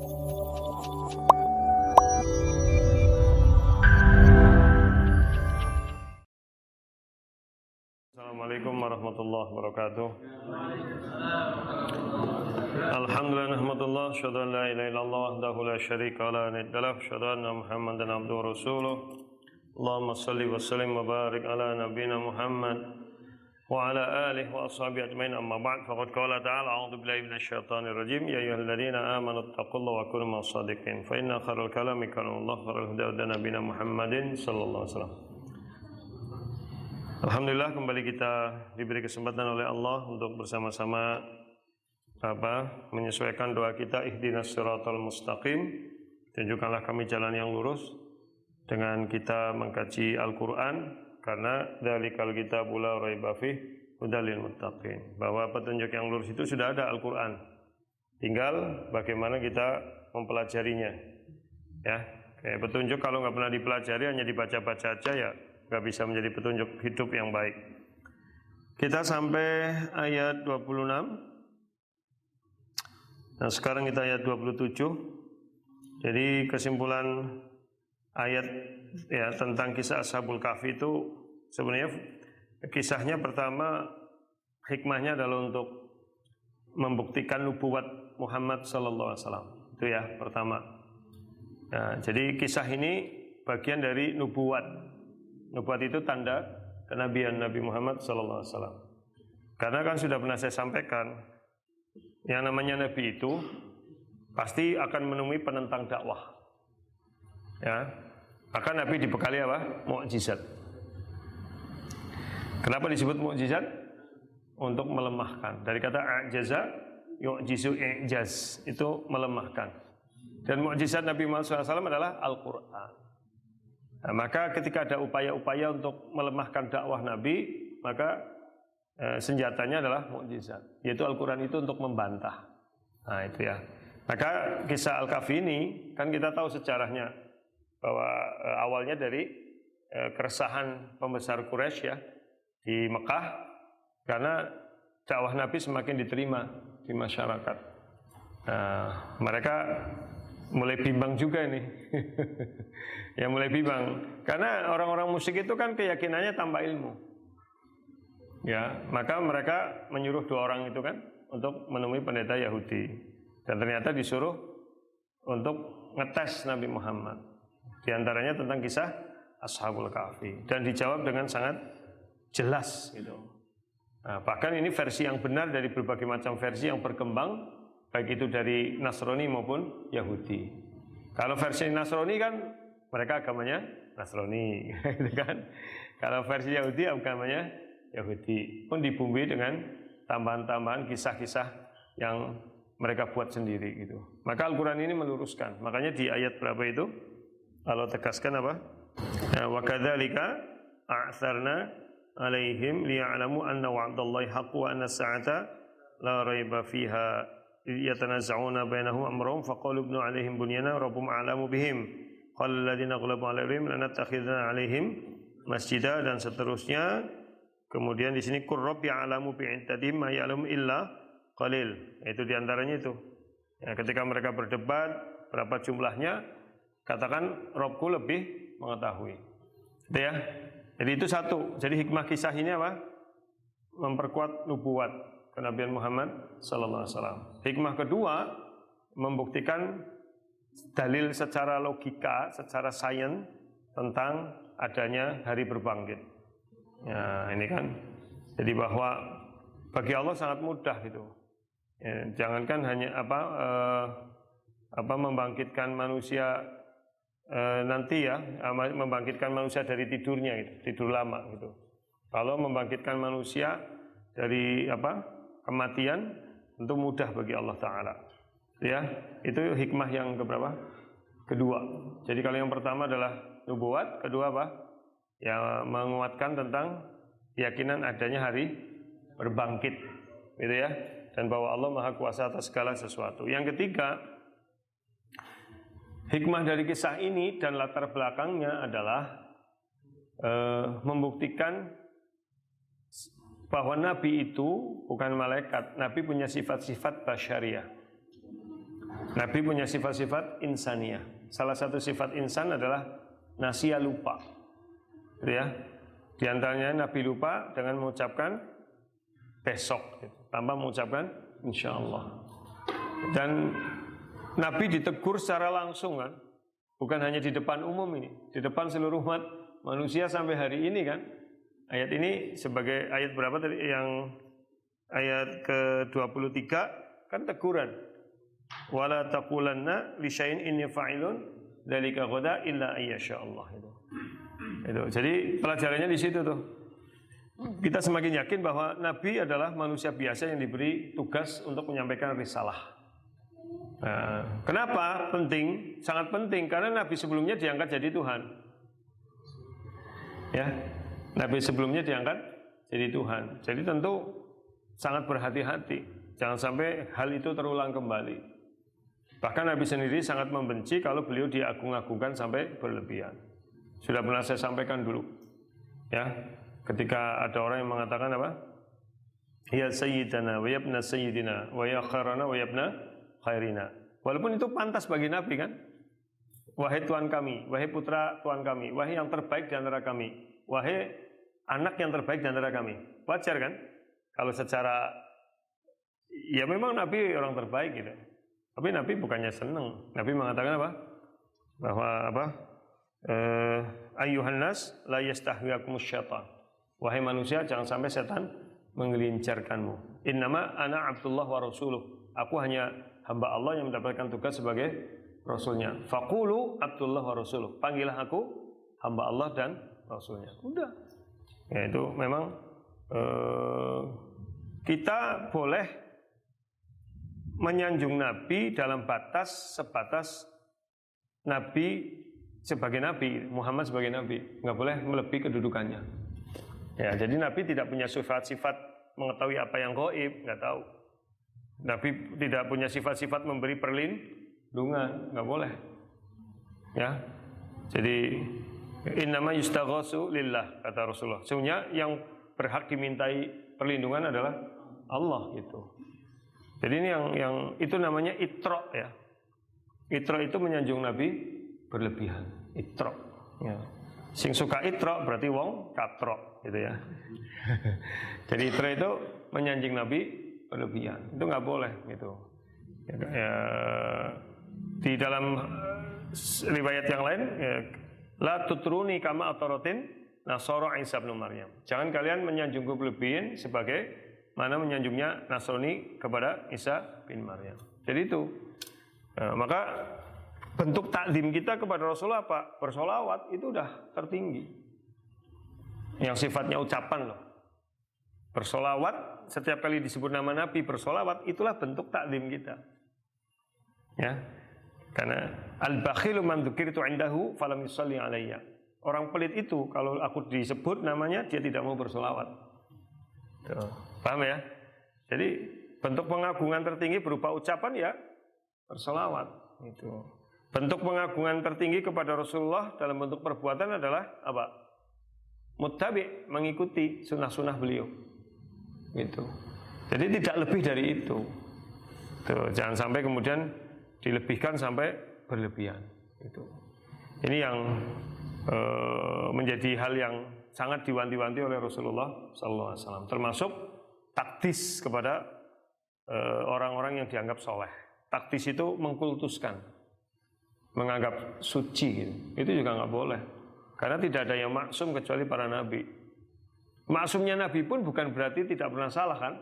Assalamualaikum warahmatullahi wabarakatuh. Alhamdulillah nahmadullah asyhadu an la ilaha illallah wahdahu la syarika la niddalah asyhadu anna Muhammadan abduhu wa rasuluh. Allahumma shalli wa sallim wa barik ala nabiyyina Muhammad wa ala alihi wa ashabihi ajmain, amma ba'd. Faqad qala ta'ala a'udzu billahi minasyaitonir rajim ya ayyuhalladzina amanu taqullaha wa kunu ma'as-shadiqin fa inna khairal kalami kalamullah khairal huda huda nabiyina Muhammadin sallallahu alaihi wasallam. Alhamdulillah kembali kita diberi kesempatan oleh Allah untuk bersama-sama menyesuaikan doa kita, ihdinas siratal mustaqim, tunjukkanlah kami jalan yang lurus, dengan kita mengkaji Al-Qur'an, karena dzalikal kitabul la raiba fih hudal lil muttaqin, bahwa petunjuk yang lurus itu sudah ada Al-Qur'an, tinggal bagaimana kita mempelajarinya. Ya, kayak petunjuk kalau nggak pernah dipelajari, hanya dibaca-baca aja, ya nggak bisa menjadi petunjuk hidup yang baik. Kita sampai ayat 26. Nah sekarang kita ayat 27. Jadi kesimpulan ayat ya tentang kisah Ashabul Kahfi itu sebenarnya kisahnya pertama, hikmahnya adalah untuk membuktikan nubuwat Muhammad sallallahu alaihi wasallam. Itu ya pertama. Nah, jadi kisah ini bagian dari nubuwat. Nubuat itu tanda kenabian Nabi Muhammad sallallahu alaihi wasallam. Karena kan sudah pernah saya sampaikan, yang namanya nabi itu pasti akan menemui penentang dakwah. Ya. Maka nabi dibekali apa? Mukjizat. Kenapa disebut mukjizat? Untuk melemahkan. Dari kata a'jaza yu'jizu i'jaz, itu melemahkan. Dan mukjizat Nabi Muhammad sallallahu alaihi wasallam adalah Al-Qur'an. Nah, maka ketika ada upaya-upaya untuk melemahkan dakwah Nabi, maka senjatanya adalah mukjizat, yaitu Al-Quran itu untuk membantah. Nah itu ya. Maka kisah Al-Kahfi ini kan kita tahu sejarahnya, bahwa awalnya dari keresahan pembesar Quraisy ya di Mekah, karena dakwah Nabi semakin diterima di masyarakat. Nah, mereka mulai bimbang juga ini. Ya mulai bimbang. Karena orang-orang musyrik itu kan keyakinannya tanpa ilmu. Ya, maka mereka menyuruh 2 orang itu kan untuk menemui pendeta Yahudi. Dan ternyata disuruh untuk ngetes Nabi Muhammad. Di antaranya tentang kisah Ashabul Kahfi. Dan dijawab dengan sangat jelas gitu. Nah, bahkan ini versi yang benar dari berbagai macam versi yang berkembang, baik itu dari Nasrani maupun Yahudi. Kalau versi Nasrani kan mereka agamanya Nasrani, gitu kan. Kalau versi Yahudi agamanya Yahudi, pun dibumbui dengan tambahan-tambahan kisah-kisah yang mereka buat sendiri gitu. Maka Al-Quran ini meluruskan. Makanya di ayat berapa itu Allah tegaskan apa? Wa kadzalika a'tsarna 'alaihim liya'lamu anna wa'dallahi haqqun wa anna as-sa'ata la raiba fiha yatanaza'una bainahum amrahum faqalu ibnu 'alaihim bunyana rabbuhum a'lamu bihim qala alladziina ghlabu 'alaihim lanattakhidhanna 'alaihim masjida, dan seterusnya. Kemudian di sini qur rabbi a'lamu bi'iddatihim ma ya'lamu illa qalil. Itu di antaranya itu. Ya, ketika mereka berdebat berapa jumlahnya, katakan Rabbku lebih mengetahui. Itu ya. Jadi itu satu. Jadi hikmah kisah ini apa? Memperkuat nubuat kenabian Muhammad sallallahu alaihi wasallam. Hikmah kedua, membuktikan dalil secara logika, secara sains tentang adanya hari berbangkit. Ya, ini kan. Jadi bahwa bagi Allah sangat mudah itu. Ya, jangankan hanya membangkitkan manusia nanti ya, membangkitkan manusia dari tidurnya gitu, tidur lama gitu. Kalau membangkitkan manusia dari kematian tentu mudah bagi Allah Ta'ala. Ya, itu hikmah yang keberapa? Kedua. Jadi kalau yang pertama adalah nubuat, kedua apa? Ya, menguatkan tentang keyakinan adanya hari berbangkit, gitu ya. Dan bahwa Allah Maha Kuasa atas segala sesuatu. Yang ketiga, hikmah dari kisah ini dan latar belakangnya adalah membuktikan bahwa Nabi itu bukan malaikat. Nabi punya sifat-sifat basyariah. Nabi punya sifat-sifat insaniyah. Salah satu sifat insan adalah nasiya, lupa. Gitu ya. Di antaranya Nabi lupa dengan mengucapkan besok, gitu, tanpa mengucapkan insyaallah. Dan Nabi ditegur secara langsung kan, bukan hanya di depan umum ini, di depan seluruh umat manusia sampai hari ini kan. Ayat ini sebagai ayat berapa tadi? Yang ayat ke-23 kan teguran. Wala taqulanna li syai'in inni fa'ilun dzalika ghadan illa ayyasha Allah itu. Jadi pelajarannya di situ tuh. Kita semakin yakin bahwa Nabi adalah manusia biasa yang diberi tugas untuk menyampaikan risalah. Nah, kenapa penting? Sangat penting karena Nabi sebelumnya diangkat jadi Tuhan. Ya, Nabi sebelumnya diangkat jadi Tuhan. Jadi tentu sangat berhati-hati, jangan sampai hal itu terulang kembali. Bahkan Nabi sendiri sangat membenci kalau beliau diagung-agungkan sampai berlebihan. Sudah pernah saya sampaikan dulu, ya, ketika ada orang yang mengatakan apa? Ya Sayyidana, wa yabna Sayyidina, wa ya khairana, wa yabna khairina. Walaupun itu pantas bagi Nabi kan? Wahai Tuhan kami, wahai putra Tuhan kami, wahai yang terbaik di antara kami, wahai anak yang terbaik di antara kami. Wajar kan? Kalau secara, ya memang Nabi orang terbaik gitu. Tapi Nabi bukannya senang. Nabi mengatakan apa? Bahwa apa? Ayyuhan nas la yastahwiyakumus syaitan. Wahai manusia, jangan sampai setan menggelincirkanmu. Innama ana Abdullah wa rasuluh. Aku hanya hamba Allah yang mendapatkan tugas sebagai rasulnya. Faqulu Abdullah wa rasuluh. Panggillah aku hamba Allah dan rasulnya. Udah. Ya itu memang kita boleh menyanjung Nabi dalam batas sebatas Nabi sebagai Nabi, Muhammad sebagai Nabi, nggak boleh melebihi kedudukannya. Ya, jadi Nabi tidak punya sifat-sifat mengetahui apa yang gaib, nggak tahu. Nabi tidak punya sifat-sifat memberi perlindungan, nggak boleh. Ya, jadi innama yustaghasu lillah kata Rasulullah. Sesungguhnya yang berhak dimintai perlindungan adalah Allah gitu. Jadi ini yang itu namanya itra ya. Itra itu menyanjung Nabi berlebihan, itra. Ya. Sing suka itra berarti wong katrok gitu ya. Jadi itra itu menyanjung Nabi berlebihan. Itu nggak boleh gitu. Ya, di dalam riwayat yang lain ya, la tutruni kama ataratin Nasara Isa bin Maryam. Jangan kalian menyanjungku berlebihan sebagai mana menyanjungnya Nasrani kepada Isa bin Maryam. Jadi itu. Maka bentuk takdim kita kepada Rasulullah apa? Bersolawat itu udah tertinggi. Yang sifatnya ucapan loh. Bersolawat setiap kali disebut nama Nabi bersolawat itulah bentuk takdim kita. Ya, karena al-bakhilu man dzukirtu indahu falam yusalli alayya. Orang pelit itu kalau aku disebut namanya dia tidak mau bersolawat. Tuh. Paham ya? Jadi bentuk pengagungan tertinggi berupa ucapan ya bersolawat. Itu. Bentuk pengagungan tertinggi kepada Rasulullah dalam bentuk perbuatan adalah apa? Muttabi, mengikuti sunnah-sunnah beliau. Gitu. Jadi tidak lebih dari itu. Tuh, jangan sampai kemudian dilebihkan sampai berlebihan. Gitu. Ini yang menjadi hal yang sangat diwanti-wanti oleh Rasulullah SAW. Termasuk taktis kepada orang-orang yang dianggap soleh. Taktis itu mengkultuskan, menganggap suci gitu. Itu juga nggak boleh. Karena tidak ada yang maksum kecuali para nabi. Maksumnya nabi pun bukan berarti tidak pernah salah kan.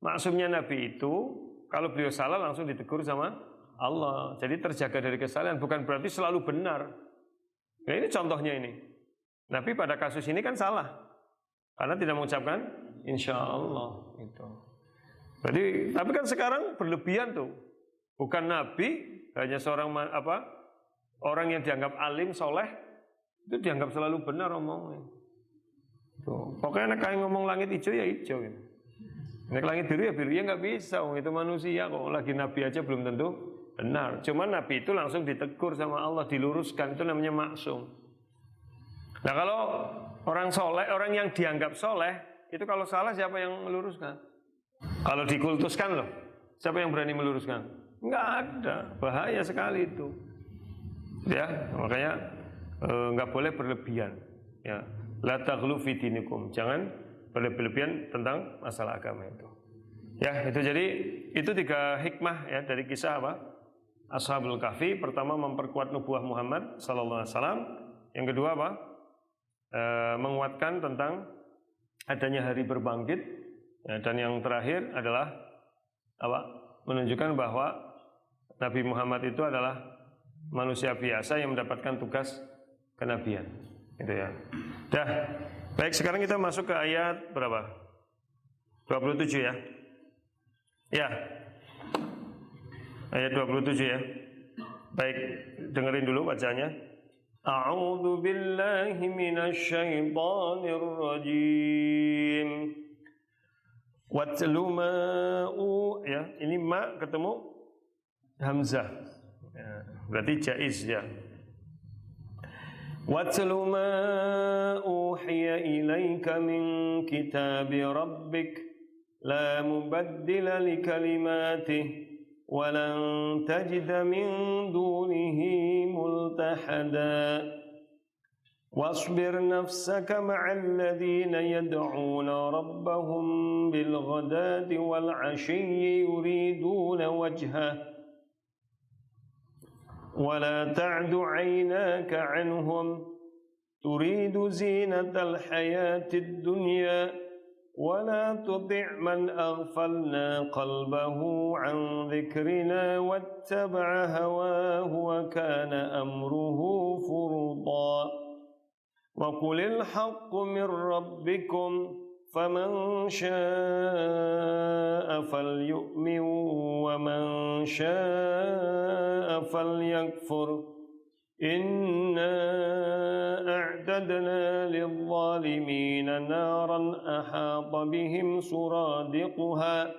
Maksumnya nabi itu kalau beliau salah langsung ditegur sama Allah. Jadi terjaga dari kesalahan, bukan berarti selalu benar. Nah ini contohnya ini. Nabi pada kasus ini kan salah. Karena tidak mengucapkan insya Allah itu. Jadi tapi kan sekarang berlebihan tuh. Bukan nabi, hanya seorang orang yang dianggap alim, soleh, itu dianggap selalu benar omongnya. Tuh. Pokoknya kayak ngomong langit hijau ya hijau gitu. Nek langit biru ya biru, ya nggak bisa, itu manusia kok. Lagi nabi aja belum tentu benar. Cuma nabi itu langsung ditegur sama Allah, diluruskan, itu namanya maksum. Nah kalau orang soleh, orang yang dianggap soleh, itu kalau salah siapa yang meluruskan? Kalau dikultuskan loh, siapa yang berani meluruskan? Enggak ada, bahaya sekali itu. Ya, makanya enggak boleh berlebihan. Ya, la taghlu fi dinikum. Jangan berlebihan tentang masalah agama itu. Ya, itu jadi itu 3 hikmah ya dari kisah apa? Ashabul Kahfi. Pertama, memperkuat nubuah Muhammad sallallahu alaihi wasallam. Yang kedua apa? Menguatkan tentang adanya hari berbangkit. Ya, dan yang terakhir adalah apa? Menunjukkan bahwa Nabi Muhammad itu adalah manusia biasa yang mendapatkan tugas kenabian. Gitu ya. Dah. Baik, sekarang kita masuk ke ayat berapa? 27 ya. Ya. Ayat 27 ya. Baik, dengerin dulu bacaannya. A'udzu billahi minasy syaithanir rajim. Watlu ma'u ya, ini ma ketemu hamzah. Ya, berarti jaiz ya. Watlu ma uhiya ilaika min kitabi rabbik la mubaddila likalimatih walan tajida min dunihi multahada wasbir nafsaka ma'al ladzina yad'una rabbahum bil ghadati wal 'ashiyyi yuriduna wajhah ولا تعد عيناك عنهم تريد زينة الحياة الدنيا ولا تطع من أغفلنا قلبه عن ذكرنا واتبع هواه وكان أمره فرطا وقل الحق من ربكم فمن شاء فليؤمن ومن شاء فليكفر إنا أعتدنا للظالمين نارا أحاط بهم سرادقها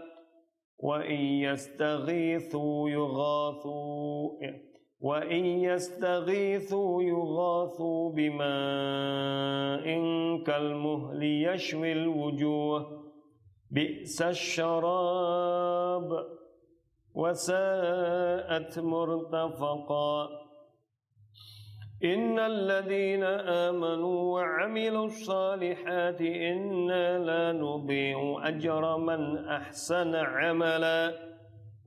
وإن يستغيثوا يغاثوا بماء كالمهل يشوي الوجوه بئس الشراب وساءت مرتفقا إن الذين آمنوا وعملوا الصالحات إنا لا نضيع أجر من أحسن عملا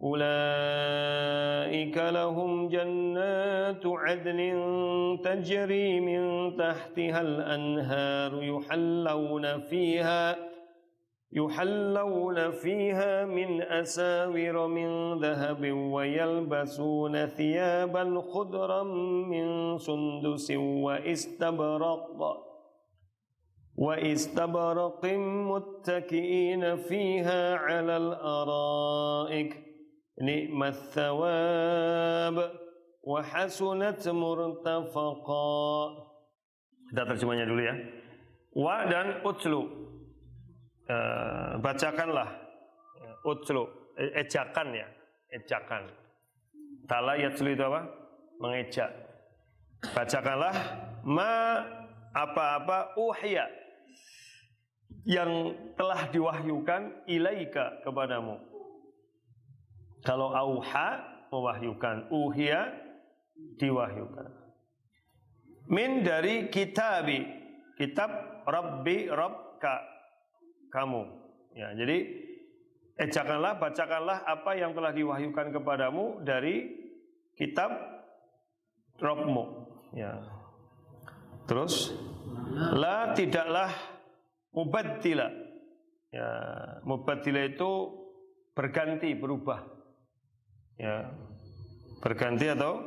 أولئك لهم جنات عدن تجري من تحتها الأنهار يحلون فيها من أساور من ذهب ويلبسون ثيابا خضرا من سندس واستبرق متكئين فيها على الأرائك نعم الثواب وحسنت مرتفقا. Kita terjemahnya dulu ya. Wa dan utlu, bacakanlah. Utlu, ejakan ya, ejakan. Tala yatlu itu apa? Mengejak. Bacakanlah ma apa-apa uhya yang telah diwahyukan ilaika kepadamu. Kalau auha mewahyukan, uhya diwahyukan. Min dari kitab Rabbi Rabbka kamu. Ya, jadi ejakanlah, bacakanlah apa yang telah diwahyukan kepadamu dari kitab Rabbmu. Ya. Terus la tidaklah mubaddila. Ya, mubaddila itu berganti, berubah. Ya, berganti atau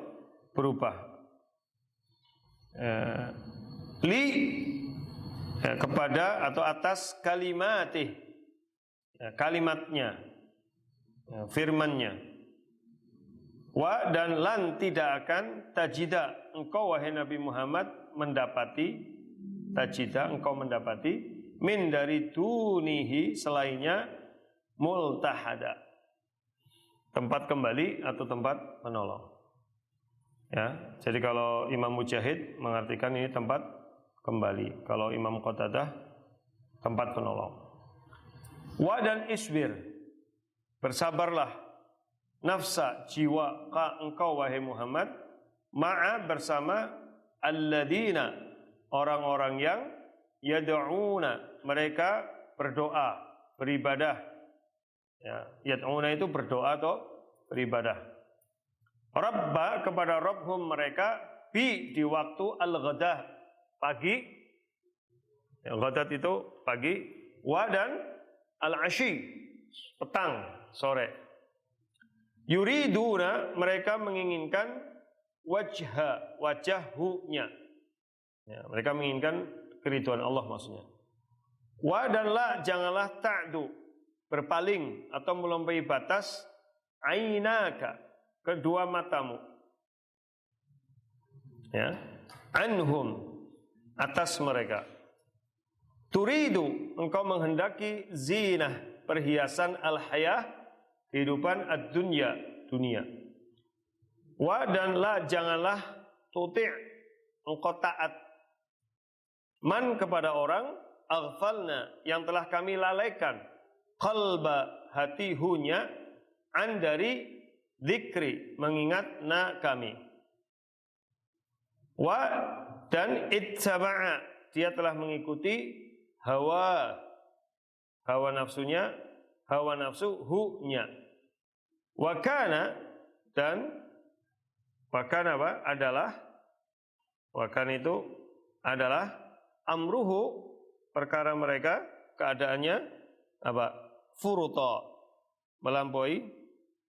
berubah. Kepada atau atas kalimatih, ya, kalimatnya, ya, firmannya. Wa dan lan tidak akan tajida engkau wahai Nabi Muhammad mendapati, tajida engkau mendapati min dari dunihi selainnya multahada, tempat kembali atau tempat menolong. Ya, jadi kalau Imam Mujahid mengartikan ini tempat kembali, kalau Imam Qatadah tempat penolong. Wa dan isbir, bersabarlah. nafsa jiwa ka engkau wahai Muhammad ma'a bersama alladzina orang-orang yang yad'una mereka berdoa beribadah ya yad'una itu berdoa atau beribadah rabba kepada Rabbhum mereka di waktu al-ghadah pagi ya, ghadat itu pagi wa dan al-ashi petang sore yuriduna mereka menginginkan wajahnya ya, mereka menginginkan keridhaan Allah maksudnya wa dan la janganlah ta'du berpaling atau melampaui batas ainaka kedua matamu ya anhum atas mereka turidu engkau menghendaki zinah perhiasan al-hayah kehidupan ad-dunya dunia wa dan la janganlah tuti' engkau taat man kepada orang aghfalna yang telah kami lalaikan qalba hati hunya an dari zikri mengingat na kami wa dan ittaba'a dia telah mengikuti hawa nafsunya hawa nafsu hunya wa kana dan wa kana apa adalah wa kana itu adalah amruhu perkara mereka keadaannya apa furuta melampaui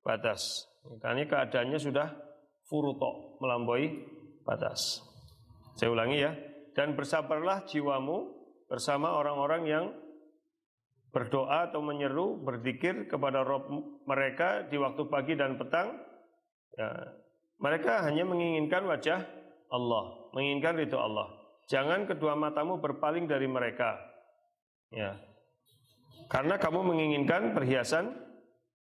batas makanya keadaannya sudah furuta melampaui batas saya ulangi ya dan bersabarlah jiwamu bersama orang-orang yang berdoa atau menyeru berzikir kepada Rabb mereka di waktu pagi dan petang ya, mereka hanya menginginkan wajah Allah menginginkan ridho Allah jangan kedua matamu berpaling dari mereka ya karena kamu menginginkan perhiasan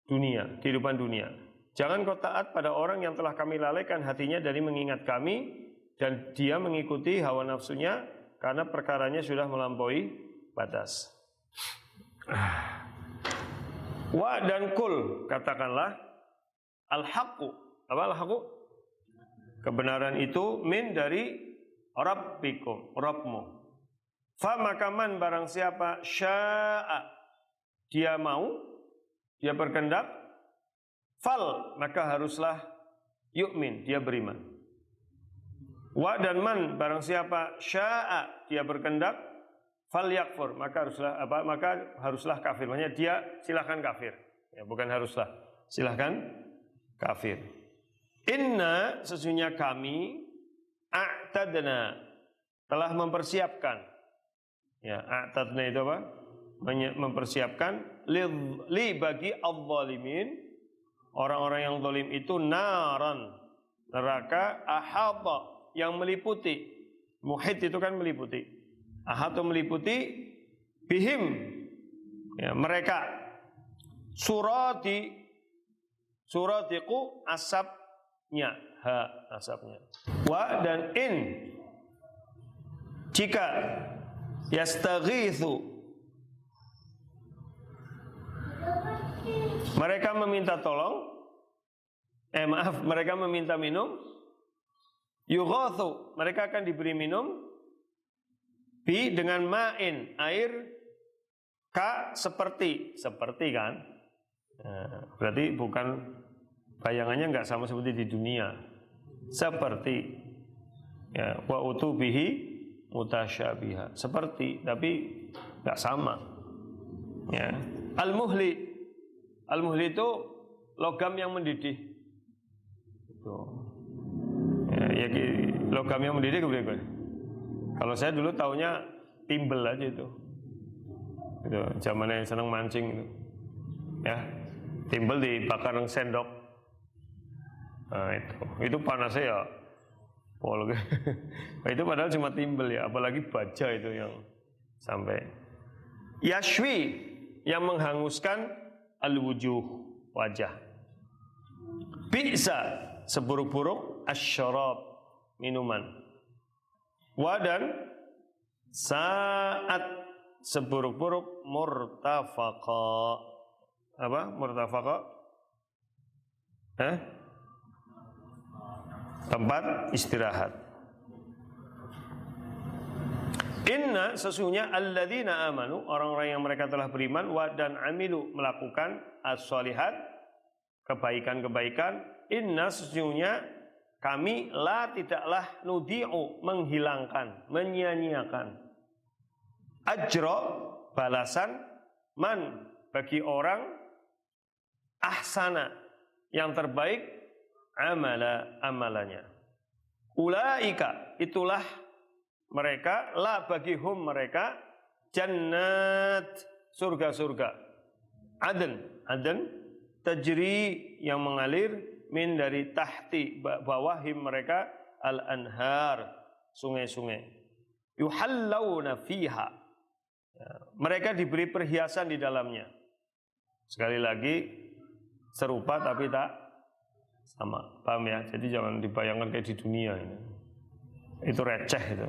dunia kehidupan dunia jangan kau taat pada orang yang telah kami lalaikan hatinya dari mengingat kami dan dia mengikuti hawa nafsunya karena perkaranya sudah melampaui batas. Wa dan kul katakanlah al-haqqu apa al-haqqu kebenaran itu min dari rabbikum Rabbmu fa makaman barang siapa syaa dia mau dia berkehendak fal maka haruslah yu'min dia beriman wa dan man barang siapa syaa dia berkehendak fal yakfur maka haruslah kafir maksudnya dia silakan kafir ya bukan haruslah silakan kafir inna sesungguhnya kami a'tadna telah mempersiapkan ya a'tadna itu apa mempersiapkan li bagi al-zalimin orang-orang yang zalim itu naran neraka ahata yang meliputi muhit itu kan meliputi ahata meliputi bihim ya mereka suratiku asapnya asapnya wa dan in jika yastaghithu mereka meminta tolong mereka meminta minum yughathu mereka akan diberi minum bi dengan ma'in air ka seperti kan berarti bukan bayangannya enggak sama seperti di dunia seperti ya wa utubihi mutasyabiha seperti tapi enggak sama ya al-muhli itu logam yang mendidih itu ya logam yang mendidih kemudian kalau saya dulu taunya timbel aja itu zamannya senang mancing itu ya timbel dibakar dengan sendok nah itu panasnya ya itu padahal cuma timbel ya apalagi baja itu yang sampai yashwi yang menghanguskan al-wujuh wajah bisa seburuk-buruk asyarab minuman wa dan saat seburuk-buruk murtafaqa apa murtafaqa Tempat istirahat. Inna sesungguhnya alladzina amanu, orang-orang yang mereka telah beriman, wa dan amilu melakukan as-sholihat, kebaikan-kebaikan. Inna sesungguhnya kami la tidaklah nudi'u menghilangkan, menyia-nyiakan ajra balasan man bagi orang ahsana yang terbaik amalannya. Ulaika itulah mereka, la bagi hum mereka, jannat surga-surga, aden tajri yang mengalir, min dari tahti bawahim mereka, al-anhar sungai-sungai, yuhallawna fiha mereka diberi perhiasan di dalamnya. Sekali lagi serupa tapi tak sama, paham ya? Jadi jangan dibayangkan kayak di dunia ini. Itu receh itu.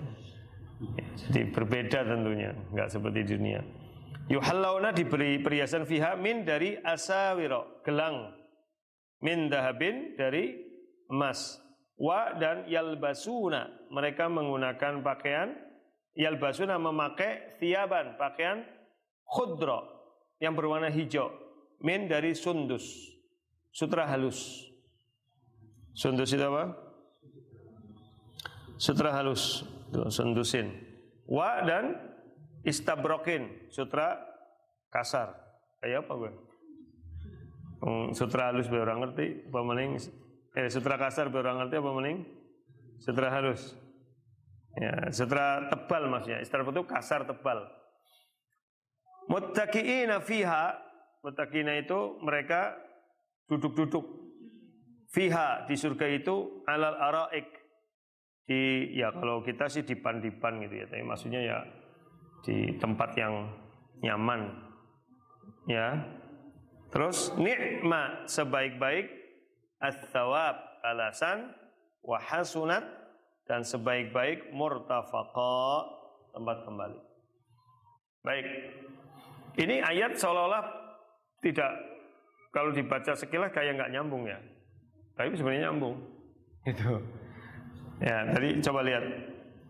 Jadi berbeda tentunya, enggak seperti di dunia. Yuhallawna diberi perhiasan fiha min dari asawiro, gelang, min dahabin dari emas, wa dan yalbasuna mereka menggunakan pakaian, yalbasuna memakai thiyaban pakaian khudra yang berwarna hijau, min dari sundus, sutra halus. Sundus itu apa? Sutra halus, sundusin. Wa dan istabrokin, sutra kasar. Kayak apa gue? Sutra halus biar orang ngerti apa mending, sutra kasar biar orang ngerti apa mending? Sutra halus. Ya, sutra tebal maksudnya. Istabrak itu kasar tebal. Muttaqiina fiha, muttaqiina itu mereka duduk-duduk. Fiha di surga itu alal araik, di ya kalau kita sih dipan-dipan gitu ya, tapi maksudnya ya di tempat yang nyaman ya. Terus ni'ma sebaik-baik, ats-tsawab balasan, wa hasunat dan sebaik-baik murtafaqa tempat kembali. Baik. Ini ayat seolah-olah tidak, kalau dibaca sekilas kayak enggak nyambung ya. Tapi sebenarnya nyambung. Itu. Ya, tadi coba lihat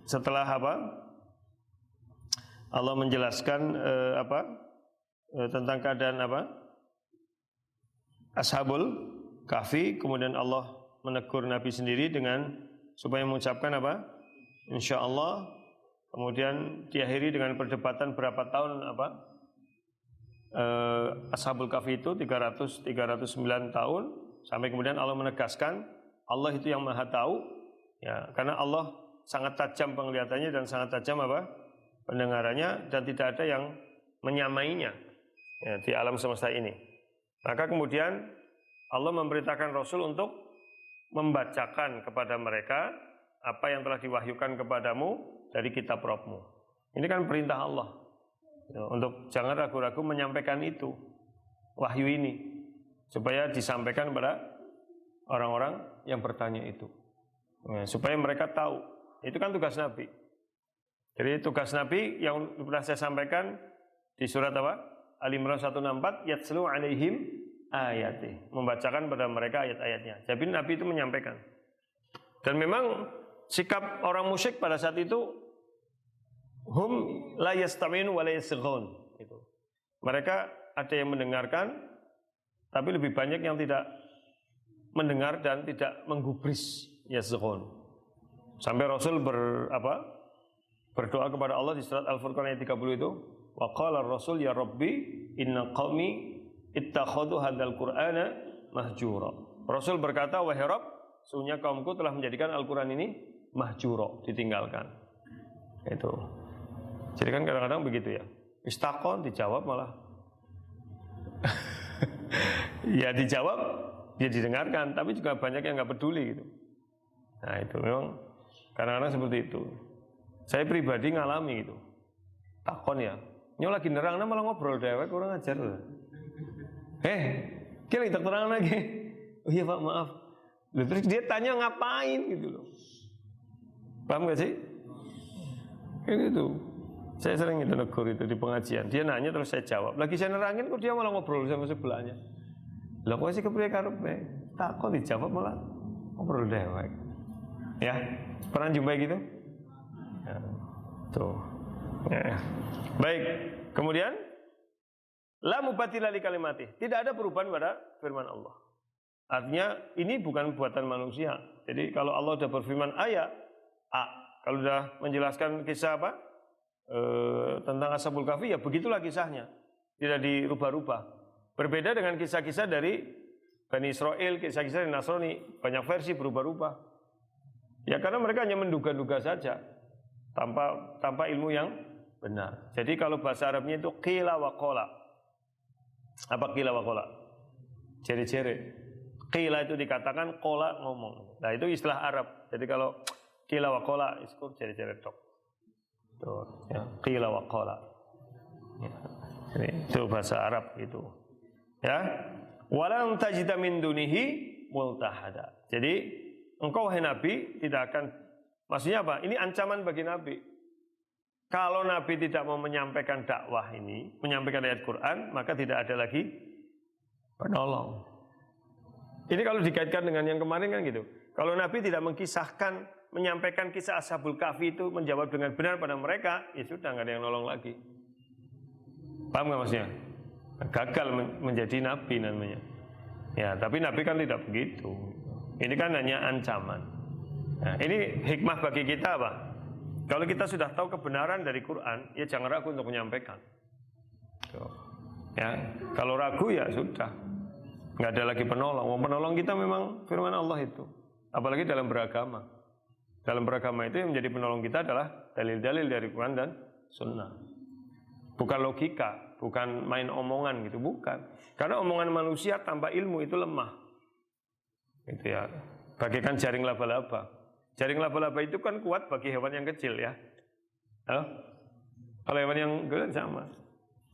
setelah apa? Allah menjelaskan tentang keadaan apa? Ashabul Kahfi, kemudian Allah menegur Nabi sendiri dengan supaya mengucapkan apa? Insyaallah. Kemudian diakhiri dengan perdebatan berapa tahun apa? Ashabul Kahfi itu 309 tahun, sampai kemudian Allah menegaskan Allah itu yang Maha tahu ya, karena Allah sangat tajam penglihatannya dan sangat tajam apa? Pendengarannya, dan tidak ada yang menyamainya ya, di alam semesta ini. Maka kemudian Allah memerintahkan Rasul untuk membacakan kepada mereka apa yang telah diwahyukan kepadamu dari kitab Rabbmu. Ini kan perintah Allah ya, untuk jangan ragu-ragu menyampaikan itu, wahyu ini, supaya disampaikan kepada orang-orang yang bertanya itu ya, supaya mereka tahu. Itu kan tugas Nabi. Jadi tugas Nabi yang pernah saya sampaikan di surat apa? Al-Imran 164, yatslu alaihim ayati, membacakan pada mereka ayat-ayatnya. Jadi Nabi itu menyampaikan. Dan memang sikap orang musyrik pada saat itu, hum la yastami'un wa la yasghun, itu. Mereka ada yang mendengarkan, tapi lebih banyak yang tidak mendengar dan tidak menggubris, yasghun. Sampai Rasul berdoa kepada Allah di surat Al-Furqan ayat 30 itu, wa qala ar-rasul ya rabbi inna qaumi ittakhadhu hadzal qur'ana mahjura. Rasul berkata, wahai Rabb, sesungguhnya kaumku telah menjadikan Al-Qur'an ini mahjura, ditinggalkan. Itu. Jadi kan kadang-kadang begitu ya. Istakon dijawab malah ya dijawab, dia didengarkan, tapi juga banyak yang enggak peduli gitu. Nah, itu memang kadang-kadang seperti itu. Saya pribadi ngalami gitu. Takon ya. Nyo lagi nerangna malah ngobrol dewek, kurang ajar. Kira kita terang lagi. Oh iya Pak, maaf. Lalu terus dia tanya ngapain gitu loh. Paham gak sih? Kayak gitu. Saya sering itu negur itu di pengajian. Dia nanya terus saya jawab. Lagi saya nerangin kok dia malah ngobrol sama sebelahnya. Lah kok sih kepriye karepe? Tak kok dijawab malah ngobrol dewek. Ya, pernah jumpa gitu? Ya, tuh. Ya. Baik, kemudian la mubaddila li kalimati. Tidak ada perubahan pada firman Allah. Artinya ini bukan buatan manusia. Jadi kalau Allah sudah berfirman ayat A, kalau sudah menjelaskan kisah apa tentang Ashabul Kahfi, ya begitulah kisahnya, tidak dirubah-rubah. Berbeda dengan kisah-kisah dari Bani Israel, kisah-kisah dari Nasrani, banyak versi berubah-ubah. Ya karena mereka hanya menduga-duga saja, tanpa ilmu yang benar. Jadi kalau bahasa Arabnya itu qila wa qala. Apa qila wa qala? Ciri-ciri. Qila itu dikatakan, qala ngomong. Nah itu istilah Arab. Jadi kalau qila wa qala itu ciri-ciri tok. Tuh, ya, qila wa qala. Ya. Jadi, itu bahasa Arab itu. Ya. Walam tajida min dunihi multahada. Jadi engkau wahai Nabi tidak akan, maksudnya apa? Ini ancaman bagi Nabi. Kalau Nabi tidak mau menyampaikan dakwah ini, menyampaikan ayat Quran, maka tidak ada lagi penolong. Ini kalau dikaitkan dengan yang kemarin kan gitu. Kalau Nabi tidak mengisahkan, menyampaikan kisah Ashabul Kahfi itu, menjawab dengan benar pada mereka, ya sudah nggak ada yang nolong lagi. Paham nggak maksudnya? Gagal menjadi Nabi namanya. Ya, tapi Nabi kan tidak begitu. Ini kan hanya ancaman. Nah, ini hikmah bagi kita apa? Kalau kita sudah tahu kebenaran dari Quran, ya jangan ragu untuk menyampaikan. Ya, kalau ragu ya sudah, nggak ada lagi penolong. Penolong kita memang firman Allah itu. Apalagi dalam beragama. Dalam beragama itu yang menjadi penolong kita adalah dalil-dalil dari Quran dan Sunnah. Bukan logika, bukan main omongan gitu, bukan. Karena omongan manusia tanpa ilmu itu lemah. Itu ya, bagaikan jaring laba-laba. Jaring laba-laba itu kan kuat bagi hewan yang kecil ya. Halo? Kalau hewan yang gede sama.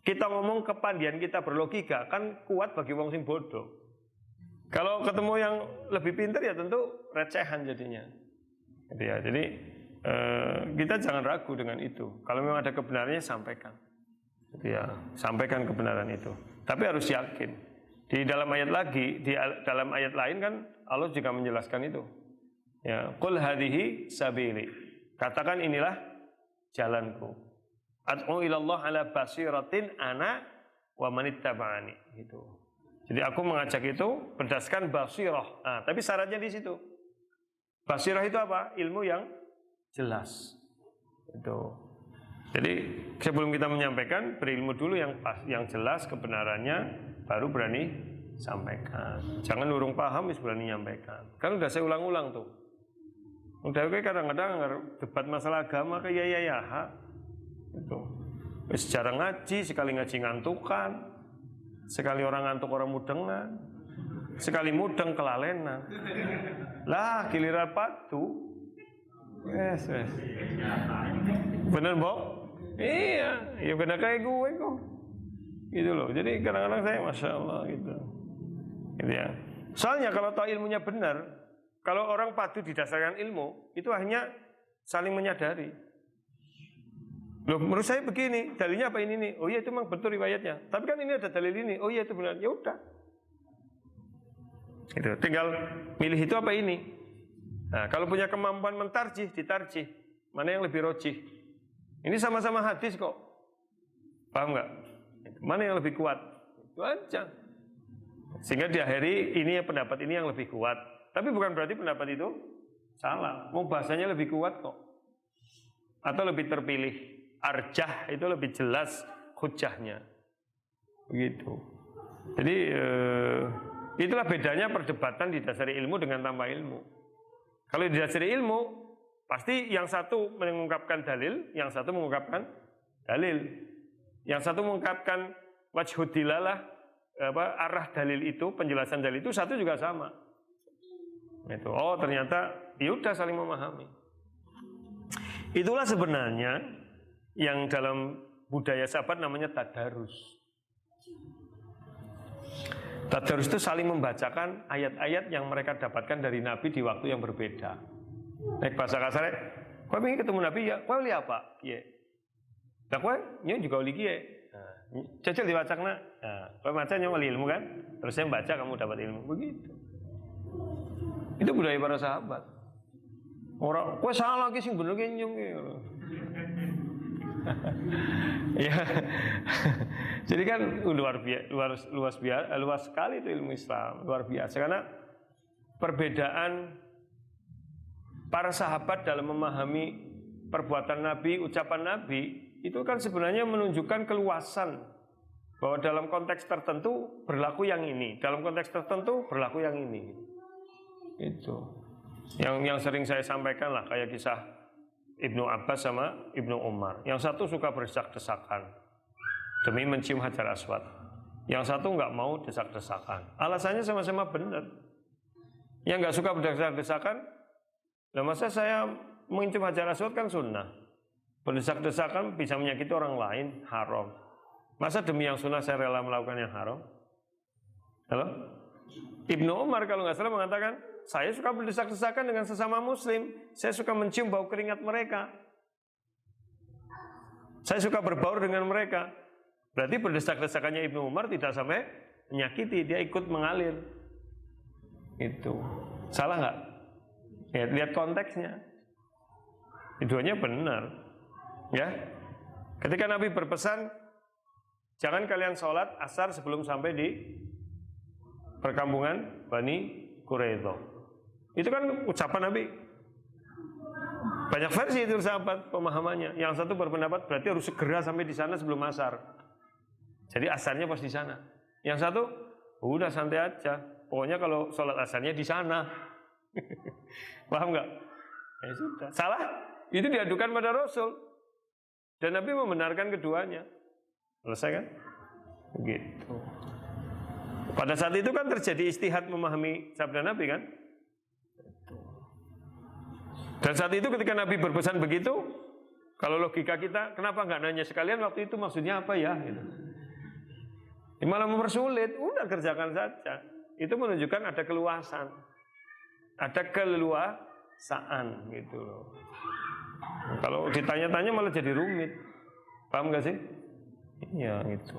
Kita ngomong kepandian kita berlogika kan kuat bagi wong sing bodoh. Kalau ketemu yang lebih pintar ya tentu recehan jadinya. Gitu ya. Jadi kita jangan ragu dengan itu. Kalau memang ada kebenarannya sampaikan. Gitu ya, sampaikan kebenaran itu. Tapi harus yakin. Di dalam ayat lagi, di dalam ayat lain kan Allah juga menjelaskan itu. Ya, qul hadhihi sabili. Katakan inilah jalanku. Ad'u ilallah ala basiratin ana wa manittaba'ani. Gitu. Jadi aku mengajak itu berdasarkan basirah. Nah, tapi syaratnya di situ. Basirah itu apa? Ilmu yang jelas. Itu. Jadi sebelum kita menyampaikan, berilmu dulu yang jelas kebenarannya, baru berani sampaikan. Jangan urung paham wis berani nyampaikan. Kan udah saya ulang-ulang tuh. Udah kayak kadang-kadang debat masalah agama kayak ya. Itu. Wis jarang ngaji, sekali ngaji ngantukan. Sekali orang ngantuk orang mudengan. Sekali mudeng kelalenan. Lah giliran patu. Yes. Bener, Mbok? Iya, ya bener kayak gue kok. Gitu loh. Jadi kadang-kadang saya Masya Allah gitu. Gitu ya. Soalnya kalau tahu ilmunya benar, kalau orang padu didasarkan ilmu, itu hanya saling menyadari. Loh, menurut saya begini, dalilnya apa ini nih? Oh iya itu memang betul riwayatnya. Tapi kan ini ada dalil ini. Oh iya itu benar. Ya udah. Gitu. Tinggal milih itu apa ini. Nah, kalau punya kemampuan mentarjih, ditarjih. Mana yang lebih rojih? Ini sama-sama hadis kok. Paham nggak? Mana yang lebih kuat? Itu aja. Sehingga diakhiri ini pendapat ini yang lebih kuat. Tapi bukan berarti pendapat itu salah. Mau bahasanya lebih kuat kok. Atau lebih terpilih. Arjah itu lebih jelas hujahnya. Begitu. Jadi itulah bedanya perdebatan didasari ilmu dengan tanpa ilmu. Kalau didasari ilmu, pasti yang satu mengungkapkan dalil, yang satu mengungkapkan dalil. Yang satu mengungkapkan wajhud dilalah, arah dalil itu, penjelasan dalil itu, satu juga sama. Itu. Oh ternyata, yaudah saling memahami. Itulah sebenarnya yang dalam budaya sahabat namanya tadarus. Tadarus itu saling membacakan ayat-ayat yang mereka dapatkan dari Nabi di waktu yang berbeda. Naik bahasa kasarnya, kau ingin ketemu Nabi ya, kau lihat apa? Iya. Nah kau ini juga lagi ya. Cocok dibaca nak. Kau baca nyawa ilmu kan? Terus saya baca kamu dapat ilmu begitu. Itu budaya para sahabat. Orang, kowe salah ki sing bener ki nyung. Ya. Jadi kan luas sekali itu ilmu Islam, luar biasa karena perbedaan para sahabat dalam memahami perbuatan Nabi, ucapan Nabi itu kan sebenarnya menunjukkan keluasan bahwa dalam konteks tertentu berlaku yang ini, dalam konteks tertentu berlaku yang ini. Itu yang sering saya sampaikan lah, kayak kisah Ibnu Abbas sama Ibnu Umar. Yang satu suka berdesak-desakan demi mencium Hajar Aswad, yang satu nggak mau desak-desakan. Alasannya sama-sama benar. Yang nggak suka berdesak-desakan, nah masa saya mencium Hajar Aswad kan sunnah, berdesak-desakan bisa menyakiti orang lain, haram. Masa demi yang sunnah saya rela melakukan yang haram? Halo? Ibnu Umar kalau nggak salah mengatakan, saya suka berdesak-desakan dengan sesama muslim, saya suka mencium bau keringat mereka, saya suka berbaur dengan mereka. Berarti berdesak-desakannya Ibnu Umar tidak sampai menyakiti, dia ikut mengalir. Itu salah nggak? Ya, lihat konteksnya. Keduanya benar. Ya, ketika Nabi berpesan, jangan kalian sholat asar sebelum sampai di perkampungan Bani Quraidah. Itu kan ucapan Nabi. Banyak versi itu sahabat pemahamannya. Yang satu berpendapat berarti harus segera sampai di sana sebelum asar. Jadi asarnya pas di sana. Yang satu, udah santai aja. Pokoknya kalau sholat asarnya di sana. Paham nggak? Ya sudah. Salah? Itu diadukan pada Rasul. Dan Nabi membenarkan keduanya. Selesai kan? Begitu. Pada saat itu kan terjadi istihad memahami sabda Nabi kan? Dan saat itu ketika Nabi berpesan begitu, kalau logika kita, kenapa nggak nanya sekalian waktu itu maksudnya apa ya? Gitu. Malah mempersulit, udah kerjakan saja. Itu menunjukkan ada keluasan, ada keleluasaan gitu loh. Kalau ditanya-tanya malah jadi rumit, paham nggak sih? Iya gitu.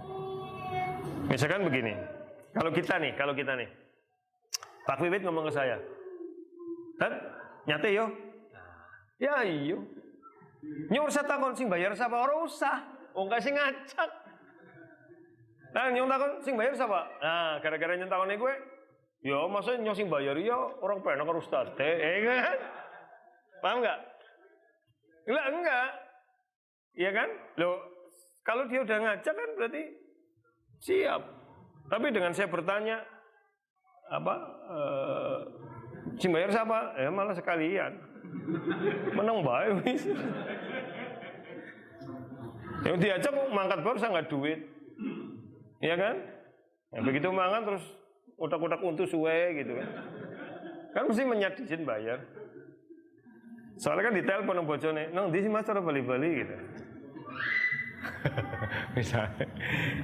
Misalkan begini, kalau kita nih, Pak Wiwit ngomong ke saya, "Tad, nyate yo." Ya iya. Nyur saya takon sing bayar siapa? Ora usah. Wong kasih ngacak. Nah, nyong takon sing bayar siapa? Nah, gara-gara nyentakone gue, ya masa nyong sing bayar ya orang penak karo ustaz. Kan? Paham enggak? Enggak. Iya kan? Loh, kalau dia udah ngajak kan berarti siap. Tapi dengan saya bertanya sing bayar siapa? Ya malah sekalian. Menang bae wis. Yang diajak mangkat baru saya nggak duit, iya kan? Ya, begitu mangan terus utak-utak untuk suwe gitu kan? Kan mesti menyat izin bayar. Soalnya kan ditelepon bojone, nang di sini mas cara bali-bali gitu. Misalnya,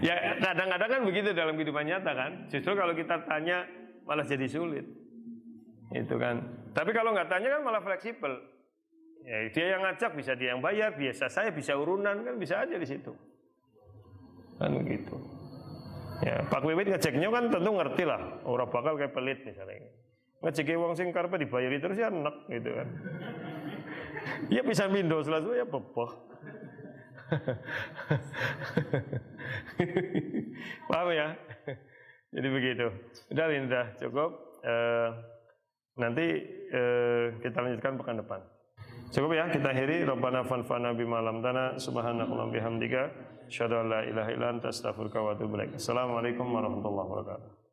ya kadang-kadang kan begitu dalam kehidupan nyata kan. Justru kalau kita tanya malah jadi sulit. Itu kan. Tapi kalau nggak tanya kan malah fleksibel. Ya, dia yang ngajak bisa dia yang bayar, biasa saya bisa urunan kan bisa aja di situ. Kan begitu. Ya, Pak Wiwit ngeceknya kan tentu ngerti lah. Orang bakal kayak pelit misalnya. Ngeceki wong sing karepe dibayari terus ya enak gitu kan. Ya bisa mindo selalu ya beboh. Paham ya? Jadi begitu. Udah cukup. Nanti kita lanjutkan pekan depan. Cukup ya, kita akhiri. Rabbana fanfa'na bima 'allamtana, subhanakallahumma bihamdika, asyhadu an la ilaha illa anta, astaghfiruka wa atubu ilaik. Assalamualaikum warahmatullahi wabarakatuh.